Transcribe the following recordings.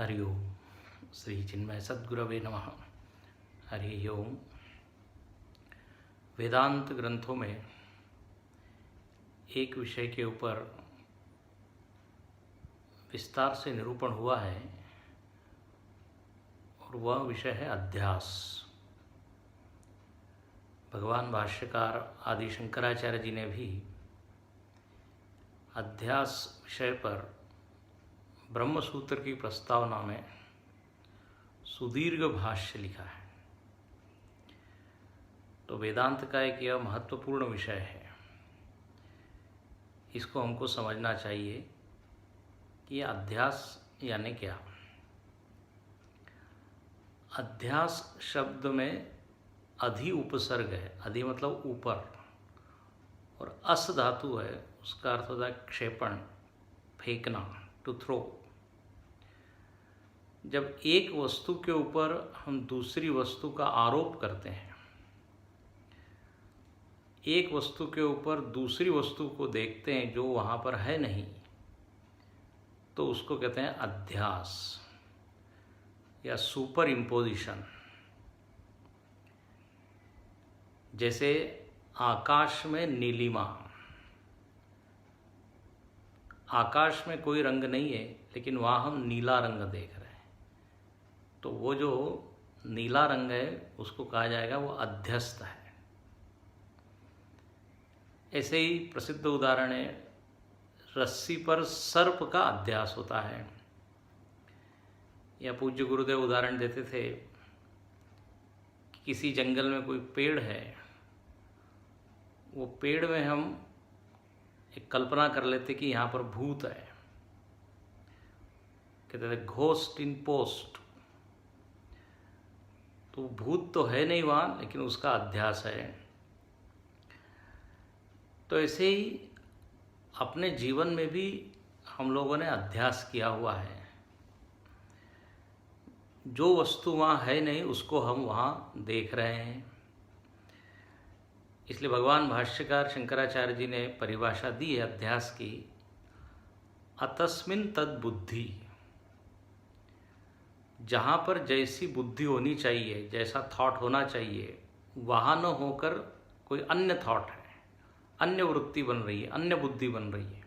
हरि ओम। श्री चिन्मय सद्गुरवे नमः। हरि ओम। वेदांत ग्रंथों में एक विषय के ऊपर विस्तार से निरूपण हुआ है और वह विषय है अध्यास। भगवान भाष्यकार आदि शंकराचार्य जी ने भी अध्यास विषय पर ब्रह्म सूत्र की प्रस्तावना में सुदीर्घ भाष्य लिखा है। तो वेदांत का एक यह महत्वपूर्ण विषय है, इसको हमको समझना चाहिए कि अध्यास यानी क्या। अध्यास शब्द में अधि उपसर्ग है। अधि मतलब ऊपर, और अस धातु है, उसका अर्थ होता है क्षेपण, फेंकना, टू थ्रो। जब एक वस्तु के ऊपर हम दूसरी वस्तु का आरोप करते हैं, एक वस्तु के ऊपर दूसरी वस्तु को देखते हैं जो वहाँ पर है नहीं, तो उसको कहते हैं अध्यास या सुपर इम्पोजिशन। जैसे आकाश में नीलिमा। आकाश में कोई रंग नहीं है, लेकिन वहाँ हम नीला रंग देख रहे हैं, तो वो जो नीला रंग है उसको कहा जाएगा वो अध्यस्त है। ऐसे ही प्रसिद्ध उदाहरण है, रस्सी पर सर्प का अध्यास होता है। या पूज्य गुरुदेव उदाहरण देते थे कि किसी जंगल में कोई पेड़ है, वो पेड़ में हम एक कल्पना कर लेते कि यहाँ पर भूत है, कहते थे घोस्ट इन पोस्ट। तो भूत तो है नहीं वहाँ, लेकिन उसका अध्यास है। तो ऐसे ही अपने जीवन में भी हम लोगों ने अध्यास किया हुआ है। जो वस्तु वहाँ है नहीं, उसको हम वहाँ देख रहे हैं। इसलिए भगवान भाष्यकार शंकराचार्य जी ने परिभाषा दी है अध्यास की, अतस्मिन् तद बुद्धि। जहाँ पर जैसी बुद्धि होनी चाहिए, जैसा थॉट होना चाहिए, वहाँ न होकर कोई अन्य थॉट है, अन्य वृत्ति बन रही है, अन्य बुद्धि बन रही है,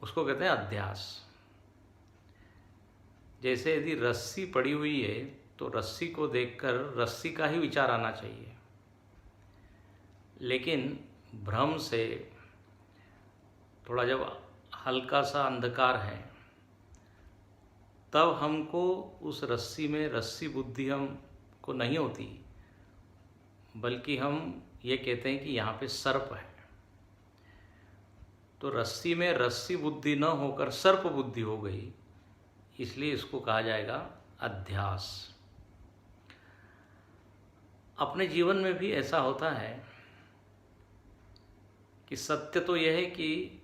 उसको कहते हैं अध्यास। जैसे यदि रस्सी पड़ी हुई है तो रस्सी को देखकर रस्सी का ही विचार आना चाहिए, लेकिन भ्रम से थोड़ा जब हल्का सा अंधकार है, तब हमको उस रस्सी में रस्सी बुद्धि हमको नहीं होती, बल्कि हम ये कहते हैं कि यहाँ पे सर्प है। तो रस्सी में रस्सी बुद्धि न होकर सर्प बुद्धि हो गई, इसलिए इसको कहा जाएगा अध्यास। अपने जीवन में भी ऐसा होता है कि सत्य तो यह है कि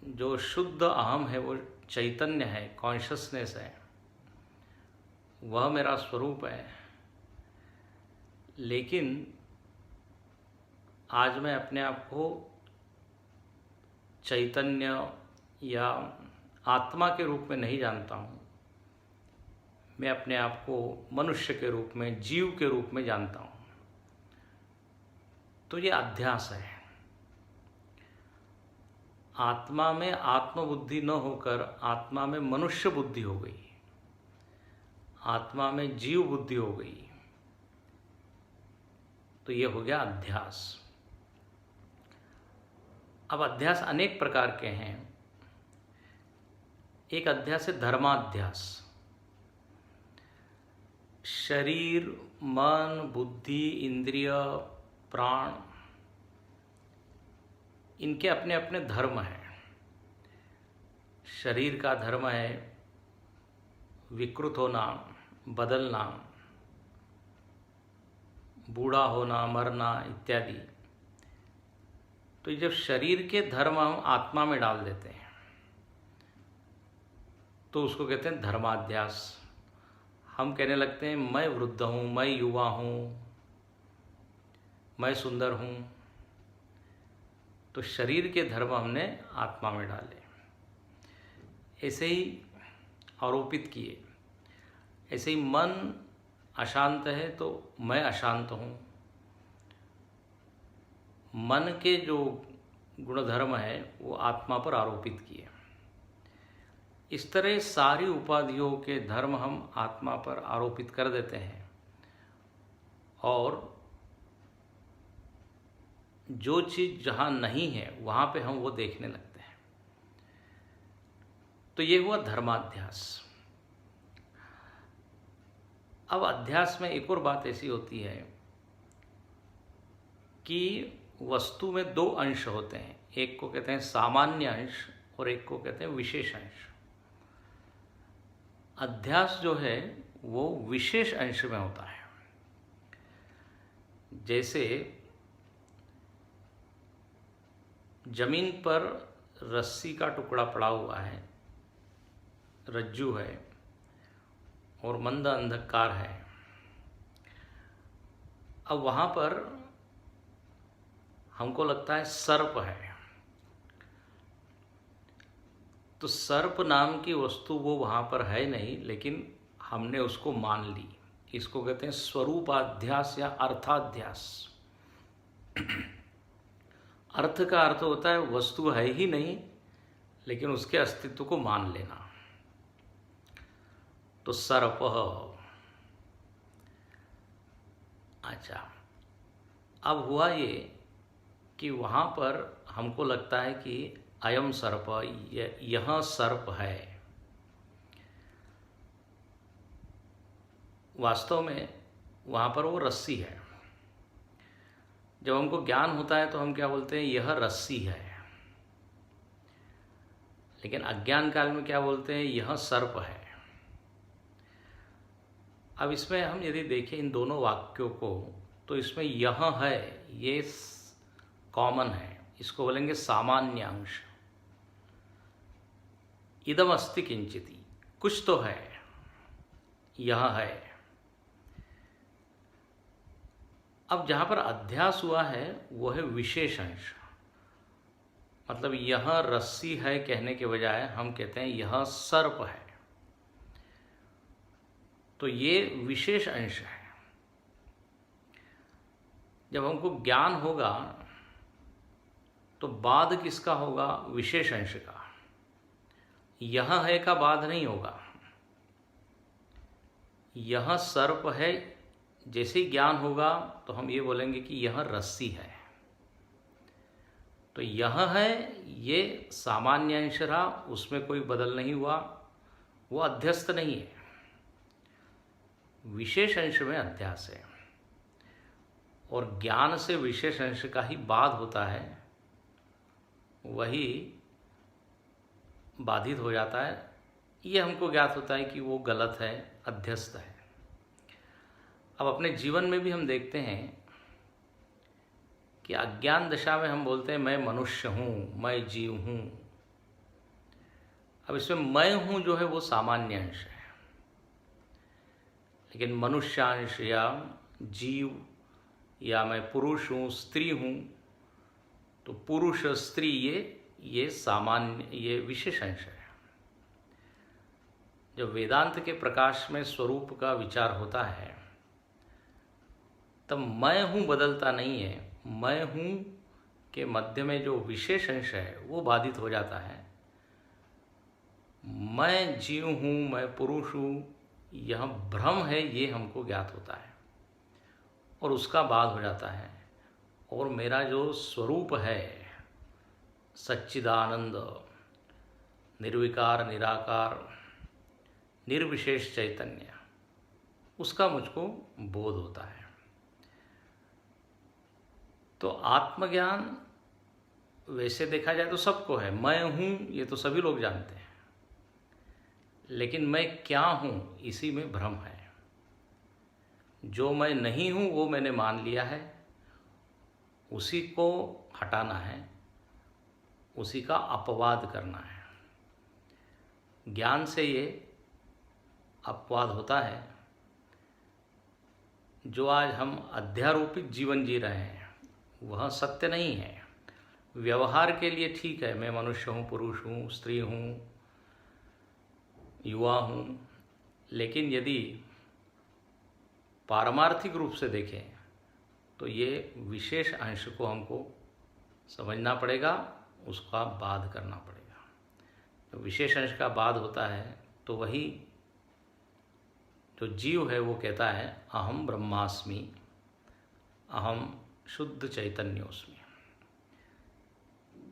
जो शुद्ध अहम है, वो चैतन्य है, कॉन्शसनेस है, वह मेरा स्वरूप है। लेकिन आज मैं अपने आप को चैतन्य या आत्मा के रूप में नहीं जानता हूँ। मैं अपने आप को मनुष्य के रूप में, जीव के रूप में जानता हूँ। तो ये अध्यास है। आत्मा में आत्मबुद्धि न होकर आत्मा में मनुष्य बुद्धि हो गई, आत्मा में जीव बुद्धि हो गई, तो ये हो गया अध्यास। अब अध्यास अनेक प्रकार के हैं। एक अध्यास है धर्माध्यास। शरीर, मन, बुद्धि, इंद्रिय, प्राण, इनके अपने अपने धर्म हैं। शरीर का धर्म है विकृत होना, बदलना, बूढ़ा होना, मरना इत्यादि। तो जब शरीर के धर्म हम आत्मा में डाल देते हैं, तो उसको कहते हैं धर्माध्यास। हम कहने लगते हैं मैं वृद्ध हूँ, मैं युवा हूँ, मैं सुंदर हूँ। तो शरीर के धर्म हमने आत्मा में डाले। ऐसे ही आरोपित किए। ऐसे ही मन अशांत है तो मैं अशांत हूँ। मन के जो गुणधर्म है वो आत्मा पर आरोपित किए। इस तरह सारी उपाधियों के धर्म हम आत्मा पर आरोपित कर देते हैं और जो चीज़ जहाँ नहीं है वहाँ पे हम वो देखने लगते हैं। तो ये हुआ धर्माध्यास। अब अध्यास में एक और बात ऐसी होती है कि वस्तु में दो अंश होते हैं, एक को कहते हैं सामान्य अंश और एक को कहते हैं विशेष अंश। अध्यास जो है वो विशेष अंश में होता है। जैसे जमीन पर रस्सी का टुकड़ा पड़ा हुआ है, रज्जू है और मंद अंधकार है। अब वहाँ पर हमको लगता है सर्प है, तो सर्प नाम की वस्तु वो वहाँ पर है नहीं, लेकिन हमने उसको मान ली। इसको कहते हैं स्वरूपाध्यास या अर्थाध्यास। अर्थ का अर्थ होता है वस्तु है ही नहीं लेकिन उसके अस्तित्व को मान लेना। तो सर्प। अच्छा, अब हुआ ये कि वहाँ पर हमको लगता है कि अयम सर्प, यह सर्प है। वास्तव में वहाँ पर वो रस्सी है। जब हमको ज्ञान होता है तो हम क्या बोलते हैं, यह रस्सी है। लेकिन अज्ञान काल में क्या बोलते हैं, यह सर्प है। अब इसमें हम यदि देखें इन दोनों वाक्यों को तो इसमें यह है ये कॉमन है, इसको बोलेंगे सामान्य अंश। इदम अस्ति किंचिति, कुछ तो है, यह है। अब जहाँ पर अध्यास हुआ है वो है विशेष अंश। मतलब यह रस्सी है कहने के बजाय हम कहते हैं यह सर्प है, तो ये विशेष अंश है। जब हमको ज्ञान होगा तो बाद किसका होगा, विशेष अंश का। यह है का बाद नहीं होगा। यह सर्प है जैसे ही ज्ञान होगा तो हम ये बोलेंगे कि यह रस्सी है। तो यह है ये सामान्य अंश रहा, उसमें कोई बदल नहीं हुआ, वो अध्यस्त नहीं है। विशेष अंश में अध्यास है और ज्ञान से विशेष अंश का ही बाद होता है, वही बाधित हो जाता है। ये हमको ज्ञात होता है कि वो गलत है, अध्यस्त है। अब अपने जीवन में भी हम देखते हैं कि अज्ञान दशा में हम बोलते हैं मैं मनुष्य हूँ, मैं जीव हूँ। अब इसमें मैं हूँ जो है वो सामान्य अंश है, लेकिन मनुष्यांश या जीव या मैं पुरुष हूँ, स्त्री हूँ, तो पुरुष स्त्री ये सामान्य, ये विशेष अंश है। जब वेदांत के प्रकाश में स्वरूप का विचार होता है तब मैं हूँ बदलता नहीं है, मैं हूँ के मध्य में जो विशेष अंश है वो बाधित हो जाता है। मैं जीव हूँ, मैं पुरुष हूँ, यह भ्रम है, ये हमको ज्ञात होता है और उसका बाद हो जाता है। और मेरा जो स्वरूप है सच्चिदानंद, निर्विकार, निराकार, निर्विशेष चैतन्य, उसका मुझको बोध होता है। तो आत्मज्ञान वैसे देखा जाए तो सबको है, मैं हूँ ये तो सभी लोग जानते हैं, लेकिन मैं क्या हूँ इसी में भ्रम है। जो मैं नहीं हूँ वो मैंने मान लिया है, उसी को हटाना है, उसी का अपवाद करना है। ज्ञान से ये अपवाद होता है। जो आज हम अध्यारोपित जीवन जी रहे हैं वह सत्य नहीं है। व्यवहार के लिए ठीक है, मैं मनुष्य हूँ, पुरुष हूँ, स्त्री हूँ, युवा हूँ, लेकिन यदि पारमार्थिक रूप से देखें तो ये विशेष अंश को हमको समझना पड़ेगा, उसका बाध करना पड़ेगा। तो विशेष अंश का बाध होता है तो वही जो जीव है वो कहता है अहम ब्रह्मास्मि, अहम शुद्ध चैतन्योस्मि।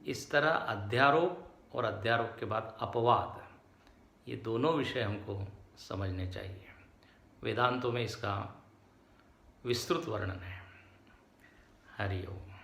इस तरह अध्यारोप और अध्यारोप के बाद अपवाद, ये दोनों विषय हमको समझने चाहिए। वेदांतों में इसका विस्तृत वर्णन है। हरि ओम।